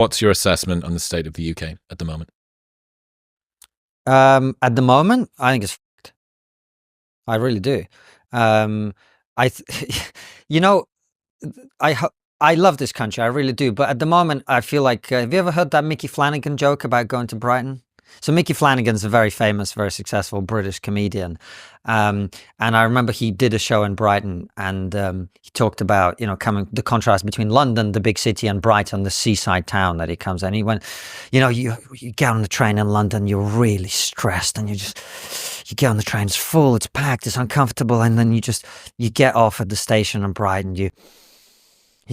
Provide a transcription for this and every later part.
What's your assessment on the state of the UK at the moment? At the moment, I think it's fucked. I really do. You know, I love this country. I really do. But at the moment, I feel like, have you ever heard that Mickey Flanagan joke about going to Brighton? So Mickey Flanagan's a very famous, very successful British comedian. And I remember he did a show in Brighton, and he talked about, the contrast between London, the big city, and Brighton, the seaside town that he comes in. He went, you get on the train in London, you're really stressed, and you get on the train, it's full, it's packed, it's uncomfortable. And then you get off at the station in Brighton, you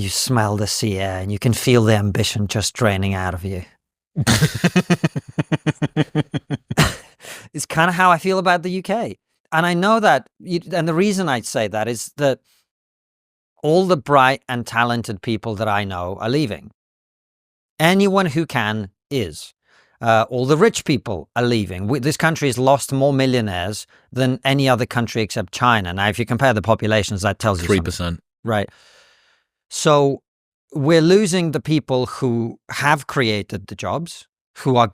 smell the sea air, and you can feel the ambition just draining out of you. It's kind of how I feel about the UK. And I know that, and the reason I say that is that all the bright and talented people that I know are leaving. Anyone who can is. All the rich people are leaving. This country has lost more millionaires than any other country except China. Now, if you compare the populations, that tells you 3%. something. Right. So we're losing the people who have created the jobs, who are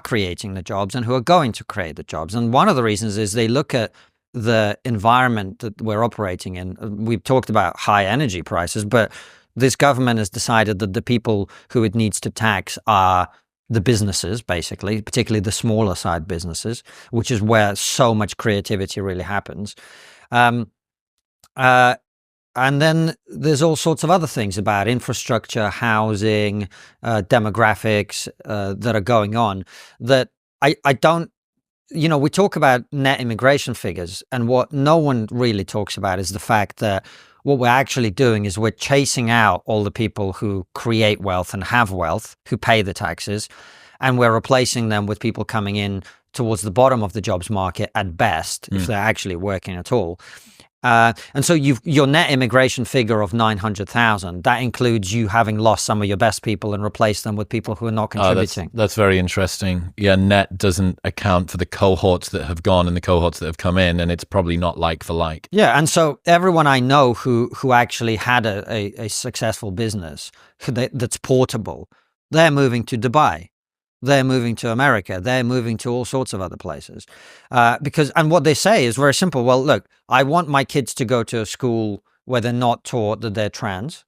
creating the jobs, and who are going to create the jobs. And one of the reasons is they look at the environment that we're operating in. We've talked about high energy prices, but this government has decided that the people who it needs to tax are the businesses, basically, particularly the smaller side businesses, which is where so much creativity really happens. And then there's all sorts of other things about infrastructure, housing, demographics that are going on that I don't, we talk about net immigration figures, and what no one really talks about is the fact that what we're actually doing is we're chasing out all the people who create wealth and have wealth, who pay the taxes, and we're replacing them with people coming in towards the bottom of the jobs market at best, if they're actually working at all. And so your net immigration figure of 900,000, that includes you having lost some of your best people and replaced them with people who are not contributing. That's very interesting. Yeah, net doesn't account for the cohorts that have gone and the cohorts that have come in, and it's probably not like for like. Yeah, and so everyone I know who actually had a successful business that's portable, they're moving to Dubai. They're moving to America. They're moving to all sorts of other places. And what they say is very simple. Well, look, I want my kids to go to a school where they're not taught that they're trans.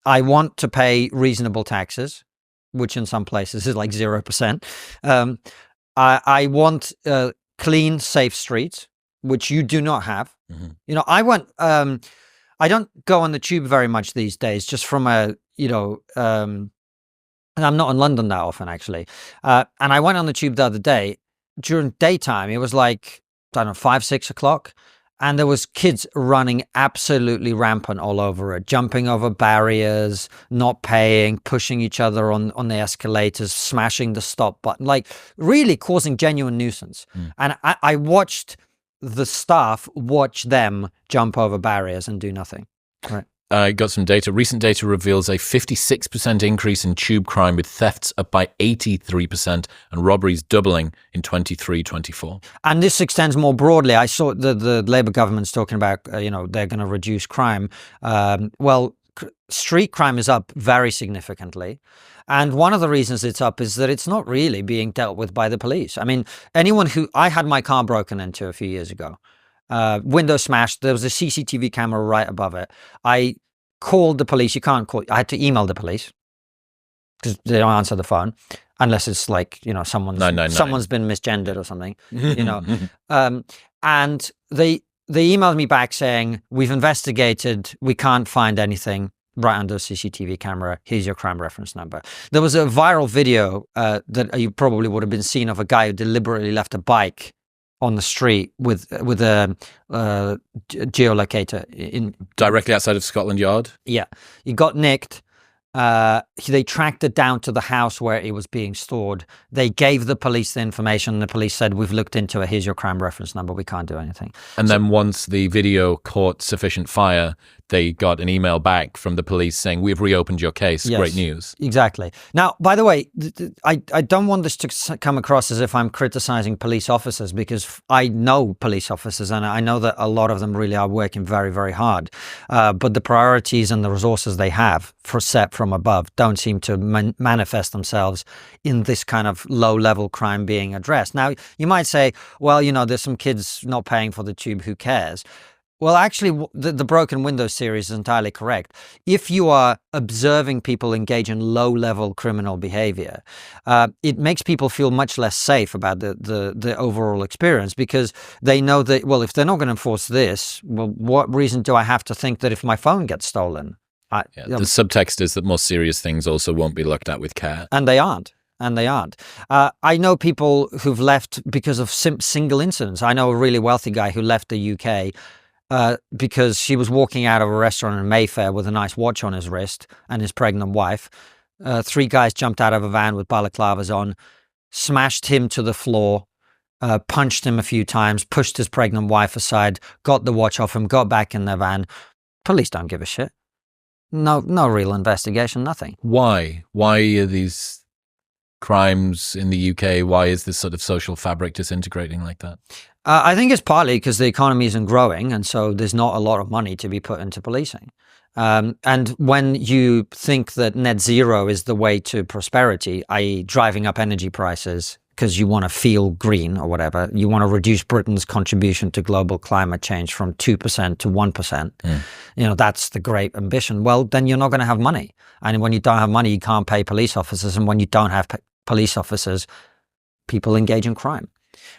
I want to pay reasonable taxes, which in some places is like 0%. I want clean, safe streets, which you do not have. Mm-hmm. I don't go on the tube very much these days, just from and I'm not in London that often, actually. And I went on the tube the other day. During daytime, it was like, I don't know, 5, 6 o'clock. And there was kids running absolutely rampant all over it, jumping over barriers, not paying, pushing each other on the escalators, smashing the stop button, like really causing genuine nuisance. And I watched the staff watch them jump over barriers and do nothing. Right. I got some data. Recent data reveals a 56% increase in tube crime, with thefts up by 83% and robberies doubling in 23-24. And this extends more broadly. I saw the Labour government's talking about, they're going to reduce crime. Street crime is up very significantly. And one of the reasons it's up is that it's not really being dealt with by the police. I mean, I had my car broken into a few years ago. Window smashed. There was a CCTV camera right above it. I called the police. I had to email the police because they don't answer the phone unless it's like, someone's been misgendered or something, and they emailed me back saying, we've investigated. We can't find anything right under a CCTV camera. Here's your crime reference number. There was a viral video that you probably would have been seen of a guy who deliberately left a bike on the street with a geolocator in directly outside of Scotland Yard. Yeah, he got nicked. They tracked it down to the house where it was being stored. They gave the police the information. The police said, we've looked into it. Here's your crime reference number. We can't do anything. And then once the video caught sufficient fire, they got an email back from the police saying, we've reopened your case. Yes, great news. Exactly. Now, by the way, I don't want this to come across as if I'm criticizing police officers, because I know police officers and I know that a lot of them really are working very, very hard. But the priorities and the resources they have set from above don't seem to manifest themselves in this kind of low-level crime being addressed. Now, you might say, well, there's some kids not paying for the tube, who cares? Well, actually, the Broken Windows series is entirely correct. If you are observing people engage in low-level criminal behavior, it makes people feel much less safe about the overall experience, because they know that, well, if they're not going to enforce this, well, what reason do I have to think that if my phone gets stolen? The subtext is that more serious things also won't be looked at with care. And they aren't. I know people who've left because of single incidents. I know a really wealthy guy who left the UK because he was walking out of a restaurant in Mayfair with a nice watch on his wrist and his pregnant wife. 3 guys jumped out of a van with balaclavas on, smashed him to the floor, punched him a few times, pushed his pregnant wife aside, got the watch off him, got back in their van. Police don't give a shit. No real investigation, nothing. Why? Why are these crimes in the UK? Why is this sort of social fabric disintegrating like that? I think it's partly because the economy isn't growing, and so there's not a lot of money to be put into policing. And when you think that net zero is the way to prosperity, i.e. driving up energy prices because you want to feel green or whatever, you want to reduce Britain's contribution to global climate change from 2% to 1%, that's the great ambition. Well, then you're not going to have money. And when you don't have money, you can't pay police officers. And when you don't have police officers, people engage in crime.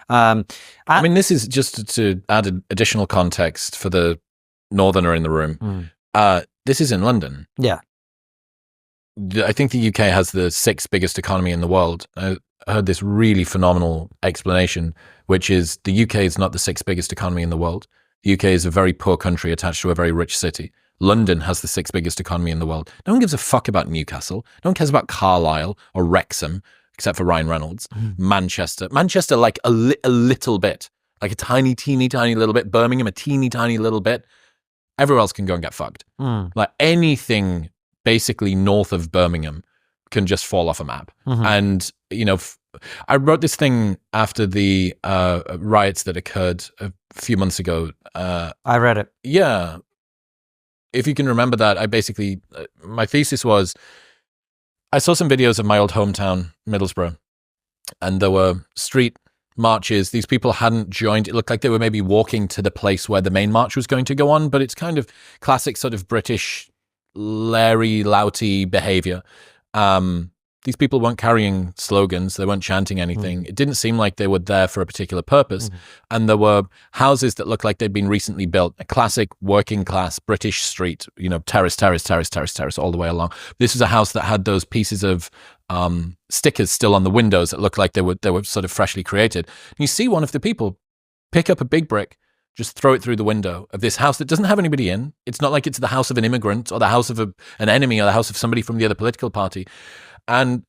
I mean, this is just to add additional context for the northerner in the room. This is in London. Yeah. I think the UK has the 6th biggest economy in the world. I heard this really phenomenal explanation, which is the UK is not the 6th biggest economy in the world. The UK is a very poor country attached to a very rich city. London has the 6th biggest economy in the world. No one gives a fuck about Newcastle. No one cares about Carlisle or Wrexham, except for Ryan Reynolds. Manchester, like a little bit, like a teeny little bit. Birmingham, a teeny tiny little bit. Everywhere else can go and get fucked. Like anything basically north of Birmingham can just fall off a map. And, I wrote this thing after the riots that occurred a few months ago. I read it. Yeah. If you can remember that, I basically, my thesis was, I saw some videos of my old hometown, Middlesbrough, and there were street marches. These people hadn't joined. It looked like they were maybe walking to the place where the main march was going to go on, but it's kind of classic sort of British Larry Louty behavior. These people weren't carrying slogans. They weren't chanting anything. It didn't seem like they were there for a particular purpose. And there were houses that looked like they'd been recently built, a classic working class British street, terrace, all the way along. This was a house that had those pieces of stickers still on the windows that looked like they were sort of freshly created. And you see one of the people pick up a big brick, just throw it through the window of this house that doesn't have anybody in. It's not like it's the house of an immigrant or the house of an enemy or the house of somebody from the other political party. And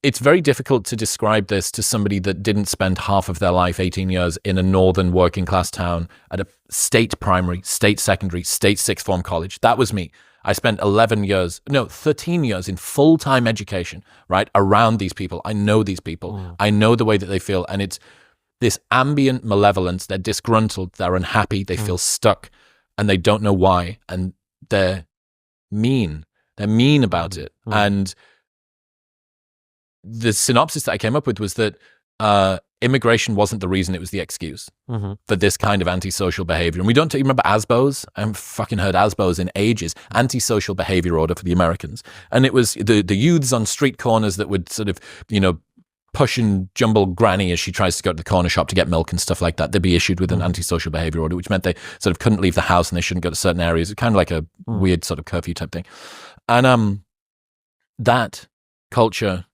it's very difficult to describe this to somebody that didn't spend half of their life, 18 years, in a northern working class town at a state primary, state secondary, state sixth form college. That was me. I spent 13 years in full-time education, right, around these people. I know these people. I know the way that they feel. And it's this ambient malevolence. They're disgruntled. They're unhappy. They feel stuck. And they don't know why. And they're mean. They're mean about it. And the synopsis that I came up with was that immigration wasn't the reason, it was the excuse for this kind of antisocial behavior. And we don't remember ASBOs. I haven't fucking heard ASBOs in ages. Antisocial behavior order for the Americans. And it was the youths on street corners that would sort of, push and jumble granny as she tries to go to the corner shop to get milk and stuff like that. They'd be issued with an antisocial behavior order, which meant they sort of couldn't leave the house and they shouldn't go to certain areas. It's kind of like a weird sort of curfew type thing. And that culture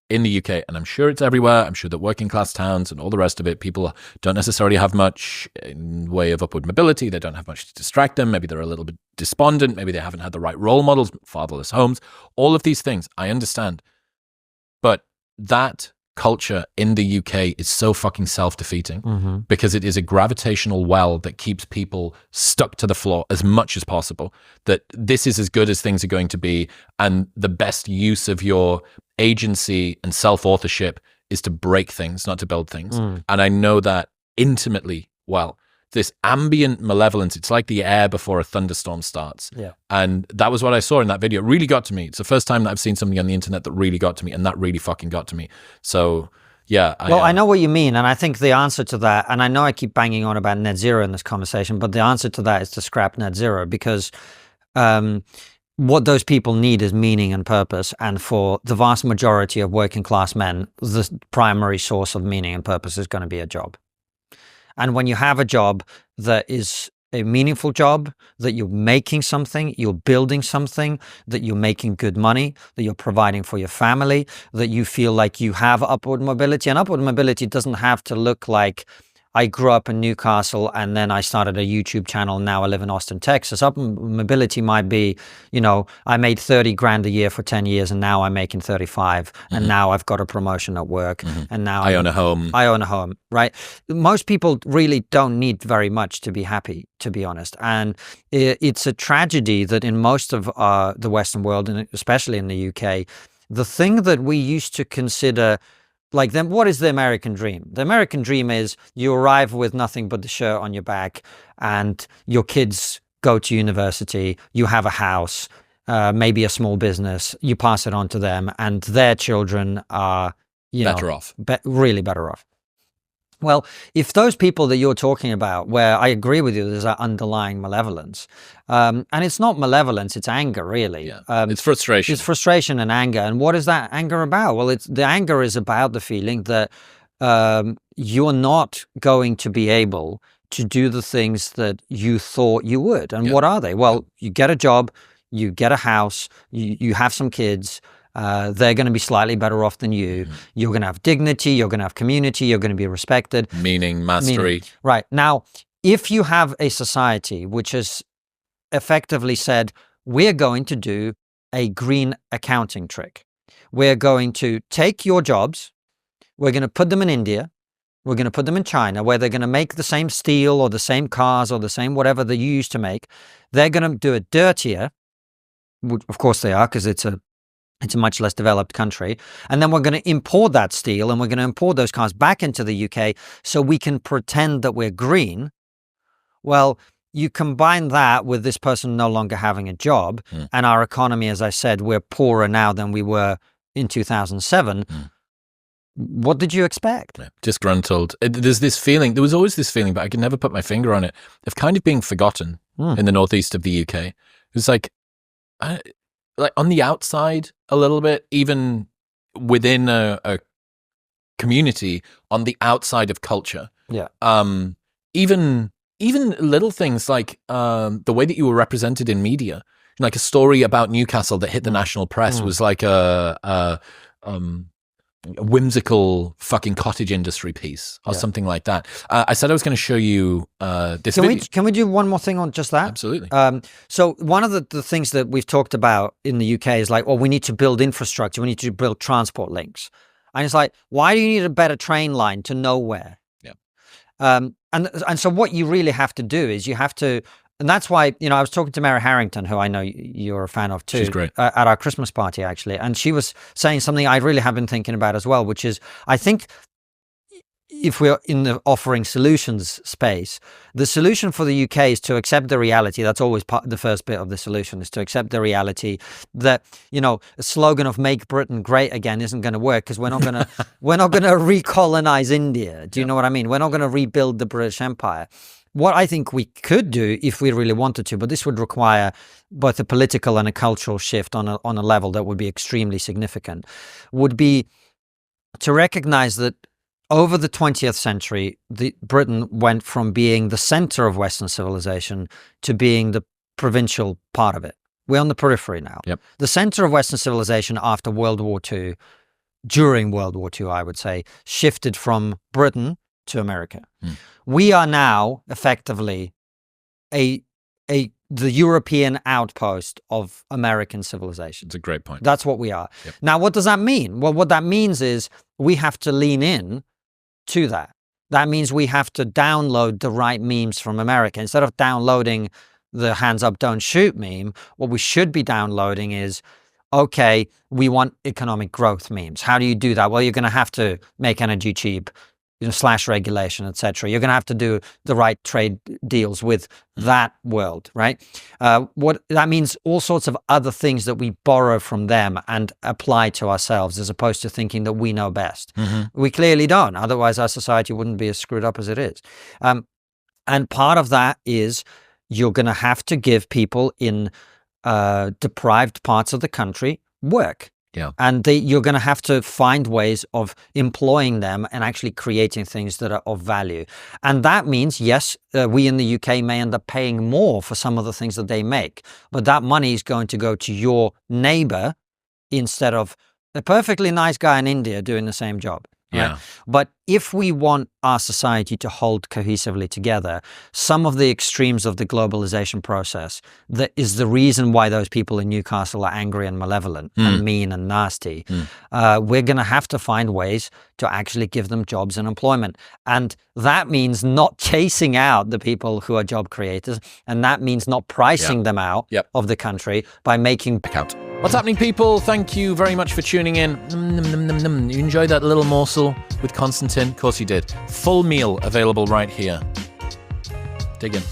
in the UK, and I'm sure it's everywhere. I'm sure that working class towns and all the rest of it, people don't necessarily have much in way of upward mobility. They don't have much to distract them. Maybe they're a little bit despondent. Maybe they haven't had the right role models, fatherless homes, all of these things. I understand. But that culture in the UK is so fucking self-defeating Mm-hmm. because it is a gravitational well that keeps people stuck to the floor as much as possible, that this is as good as things are going to be, and the best use of your agency and self-authorship is to break things, not to build things. And I know that intimately well. This ambient malevolence, it's like the air before a thunderstorm starts. Yeah. And that was what I saw in that video. It really got to me. It's the first time that I've seen something on the internet that really got to me, and that really fucking got to me. So, yeah. I know what you mean, and I think the answer to that, and I know I keep banging on about net zero in this conversation, but the answer to that is to scrap net zero, because what those people need is meaning and purpose. And for the vast majority of working class men, the primary source of meaning and purpose is going to be a job. And when you have a job that is a meaningful job, that you're making something, you're building something, that you're making good money, that you're providing for your family, that you feel like you have upward mobility. And upward mobility doesn't have to look like I grew up in Newcastle and then I started a YouTube channel. Now I live in Austin, Texas. Upward mobility might be, you know, I made 30 grand a year for 10 years and now I'm making 35 and now I've got a promotion at work and now I own a home. I own a home, right? Most people really don't need very much to be happy, to be honest. And it's a tragedy that in most of the Western world, and especially in the UK, the thing that we used to consider like then what is the American dream? The American dream is you arrive with nothing but the shirt on your back and your kids go to university, you have a house, maybe a small business, you pass it on to them and their children are, better off. Really better off. Well, if those people that you're talking about, where I agree with you, there's that underlying malevolence, and it's not malevolence, it's anger, really. Yeah. It's frustration. It's frustration and anger. And what is that anger about? Well, the anger is about the feeling that you're not going to be able to do the things that you thought you would. And what are they? Well, you get a job, you get a house, you have some kids. They're going to be slightly better off than you. You're going to have dignity. You're going to have community. You're going to be respected. Meaning, mastery. Right. Now, if you have a society which has effectively said, we're going to do a green accounting trick. We're going to take your jobs. We're going to put them in India. We're going to put them in China, where they're going to make the same steel or the same cars or the same whatever that you used to make. They're going to do it dirtier. Of course they are, because it's a much less developed country. And then we're going to import that steel and we're going to import those cars back into the UK so we can pretend that we're green. Well, you combine that with this person no longer having a job and our economy, as I said, we're poorer now than we were in 2007. What did you expect? Disgruntled. There's this feeling, there was always this feeling, but I could never put my finger on it, of kind of being forgotten in the northeast of the UK. It's like on the outside a little bit, even within a community, on the outside of culture. Yeah. Even little things like the way that you were represented in media, like a story about Newcastle that hit the national press was like a whimsical fucking cottage industry piece or something like that. I said I was going to show you this video. Can we do one more thing on just that? Absolutely. So one of the things that we've talked about in the UK is like, well, we need to build infrastructure. We need to build transport links. And it's like, why do you need a better train line to nowhere? Yeah. And so what you really have to do is you have to, and that's why, I was talking to Mary Harrington, who I know you're a fan of too. She's great. At our Christmas party, actually. And she was saying something I really have been thinking about as well, which is, I think if we're in the offering solutions space, the solution for the UK is to accept the reality. That's always the first bit of the solution, is to accept the reality that, a slogan of "Make Britain Great Again" isn't going to work, because we're not going to recolonize India. Do you know what I mean? We're not going to rebuild the British Empire. What I think we could do, if we really wanted to, but this would require both a political and a cultural shift on a level that would be extremely significant, would be to recognize that over the 20th century, Britain went from being the center of Western civilization to being the provincial part of it. We're on the periphery now. Yep. The center of Western civilization after World War II, during World War II, I would say, shifted from Britain to America. We are now effectively a the European outpost of American civilization. It's a great point. That's what we are. Yep. Now, what does that mean? Well, what that means is we have to lean in to that. That means we have to download the right memes from America. Instead of downloading the hands up, don't shoot meme, what we should be downloading is, okay, we want economic growth memes. How do you do that? Well, you're going to have to make energy cheap, slash regulation, etc. You're going to have to do the right trade deals with that world, right? What that means, all sorts of other things that we borrow from them and apply to ourselves, as opposed to thinking that we know best. We clearly don't. Otherwise, our society wouldn't be as screwed up as it is. And part of that is you're going to have to give people in deprived parts of the country work. Yeah. And you're going to have to find ways of employing them and actually creating things that are of value. And that means, yes, we in the UK may end up paying more for some of the things that they make, but that money is going to go to your neighbor instead of a perfectly nice guy in India doing the same job. Yeah. Right? But if we want our society to hold cohesively together, some of the extremes of the globalization process, that is the reason why those people in Newcastle are angry and malevolent and mean and nasty. We're going to have to find ways to actually give them jobs and employment. And that means not chasing out the people who are job creators. And that means not pricing them out of the country by making account. What's happening, people? Thank you very much for tuning in. You enjoyed that little morsel with Konstantin? Of course you did. Full meal available right here. Dig in.